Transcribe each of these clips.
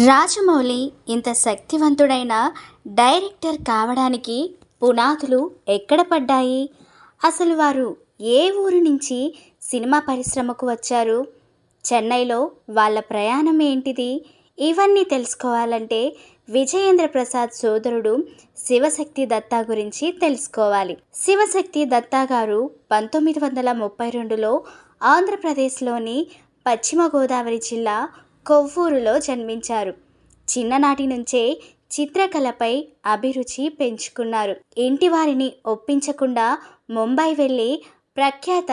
రాజమౌళి ఇంత శక్తివంతుడైన డైరెక్టర్ కావడానికి పునాదులు ఎక్కడ పడ్డాయి? అసలు వారు ఏ ఊరు నుంచి సినిమా పరిశ్రమకు వచ్చారు? చెన్నైలో వాళ్ళ ప్రయాణం ఏంటిది? ఇవన్నీ తెలుసుకోవాలంటే విజయేంద్ర ప్రసాద్ సోదరుడు శివశక్తి దత్తా గురించి తెలుసుకోవాలి. శివశక్తి దత్తా గారు 1932లో ఆంధ్రప్రదేశ్లోని పశ్చిమ గోదావరి జిల్లా కొవ్వూరులో జన్మించారు. చిన్ననాటి నుంచే చిత్రకళపై అభిరుచి పెంచుకున్నారు. ఇంటి వారిని ఒప్పించకుండా ముంబై వెళ్ళి ప్రఖ్యాత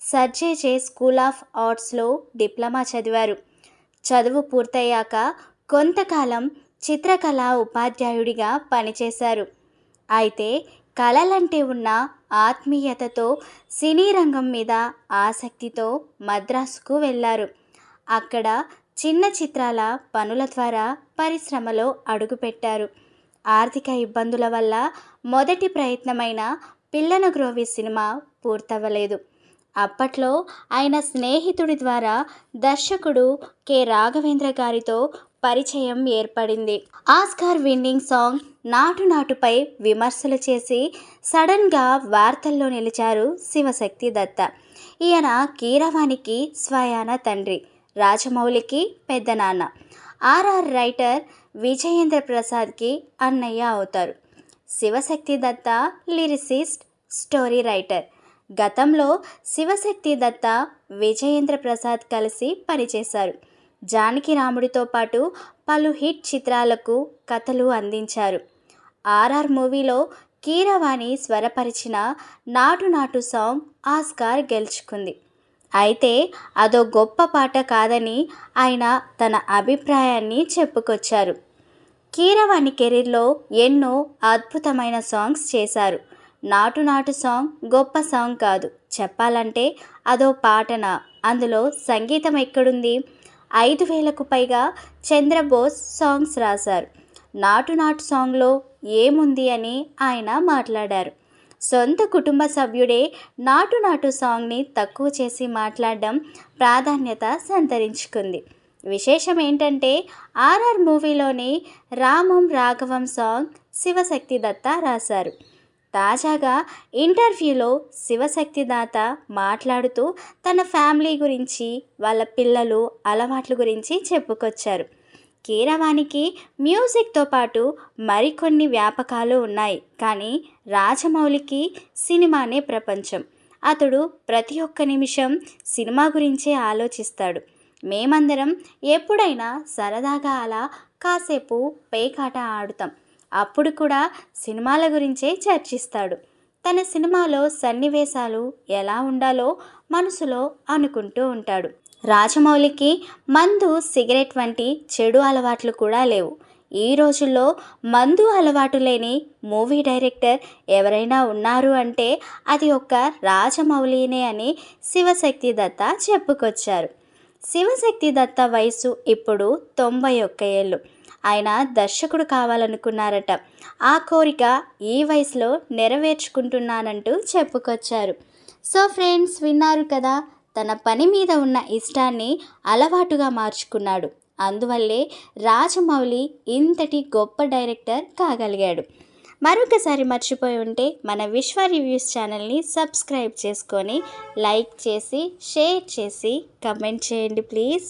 సర్ జె స్కూల్ ఆఫ్ ఆర్ట్స్లో డిప్లొమా చదివారు. చదువు పూర్తయ్యాక కొంతకాలం చిత్రకళా ఉపాధ్యాయుడిగా పనిచేశారు. అయితే కళలంటే ఉన్న ఆత్మీయతతో సినీ రంగం మీద ఆసక్తితో మద్రాసుకు వెళ్ళారు. అక్కడ చిన్న చిత్రాల పనుల ద్వారా పరిశ్రమలో అడుగుపెట్టారు. ఆర్థిక ఇబ్బందుల వల్ల మొదటి ప్రయత్నమైన పిల్లన గ్రోవి సినిమా పూర్తవ్వలేదు. అప్పట్లో ఆయన స్నేహితుడి ద్వారా దర్శకుడు కె రాఘవేంద్ర గారితో పరిచయం ఏర్పడింది. ఆస్కార్ విన్నింగ్ సాంగ్ నాటు నాటుపై విమర్శలు చేసి సడన్గా వార్తల్లో నిలిచారు శివశక్తి దత్తా. ఈయన కీరవాణికి స్వయాన తండ్రి, రాజమౌళికి పెద్దనాన్న. ఆర్ఆర్ రైటర్ విజయేంద్ర ప్రసాద్కి అన్నయ్య అవుతారు. Shivashakti Datta lyricist, story writer. గతంలో శివశక్తి దత్తా విజయేంద్ర ప్రసాద్ కలిసి పనిచేశారు. జానకి రాముడితో పాటు పలు హిట్ చిత్రాలకు కథలు అందించారు. ఆర్ఆర్ మూవీలో కీరవాణి స్వరపరిచిన నాటు నాటు సాంగ్ ఆస్కార్ గెలుచుకుంది. అయితే అదో గొప్ప పాట కాదని ఆయన తన అభిప్రాయాన్ని చెప్పుకొచ్చారు. కీరవాణి కెరీర్లో ఎన్నో అద్భుతమైన సాంగ్స్ చేశారు. నాటు నాటు సాంగ్ గొప్ప సాంగ్ కాదు, చెప్పాలంటే అదో పాటనా, అందులో సంగీతం ఎక్కడుంది? 5,000కు పైగా చంద్రబోస్ సాంగ్స్ రాశారు. నాటు నాటు సాంగ్లో ఏముంది అని ఆయన మాట్లాడారు. సొంత కుటుంబ సభ్యుడే నాటు నాటు సాంగ్ని తక్కువ చేసి మాట్లాడడం ప్రాధాన్యత సంతరించుకుంది. విశేషం ఏంటంటే ఆర్ఆర్ మూవీలోని రామం రాఘవం సాంగ్ శివశక్తి దత్తా రాశారు. తాజాగా ఇంటర్వ్యూలో శివశక్తి దత్తా మాట్లాడుతూ తన ఫ్యామిలీ గురించి, వాళ్ళ పిల్లలు, అలవాట్ల గురించి చెప్పుకొచ్చారు. కీరవాణికి మ్యూజిక్తో పాటు మరికొన్ని వ్యాపకాలు ఉన్నాయి. కానీ రాజమౌళికి సినిమానే ప్రపంచం. అతడు ప్రతి ఒక్క నిమిషం సినిమా గురించే ఆలోచిస్తాడు. మేమందరం ఎప్పుడైనా సరదాగా అలా కాసేపు పేకాట ఆడుతాం. అప్పుడు కూడా సినిమాల గురించే చర్చిస్తాడు. తన సినిమాలో సన్నివేశాలు ఎలా ఉండాలో మనసులో అనుకుంటూ ఉంటాడు. రాజమౌళికి మందు, సిగరెట్ వంటి చెడు అలవాట్లు కూడా లేవు. ఈ రోజుల్లో మందు అలవాటు లేని మూవీ డైరెక్టర్ ఎవరైనా ఉన్నారు అంటే అది ఒక్క రాజమౌళినే అని శివశక్తి దత్తా చెప్పుకొచ్చారు. శివశక్తి దత్తా వయసు ఇప్పుడు 91 ఏళ్ళు. ఆయన దర్శకుడు కావాలనుకున్నారట. ఆ కోరిక ఈ వయసులో నెరవేర్చుకుంటున్నానంటూ చెప్పుకొచ్చారు. సో ఫ్రెండ్స్, విన్నారు కదా, తన పని మీద ఉన్న ఇష్టాన్ని అలవాటుగా మార్చుకున్నాడు. అందువల్లే రాజమౌళి ఇంతటి గొప్ప డైరెక్టర్ కాగలిగాడు. మరొకసారి మర్చిపోయి ఉంటే మన విశ్వ రివ్యూస్ ఛానల్ని సబ్స్క్రైబ్ చేసుకొని లైక్ చేసి, షేర్ చేసి, కమెంట్ చేయండి ప్లీజ్.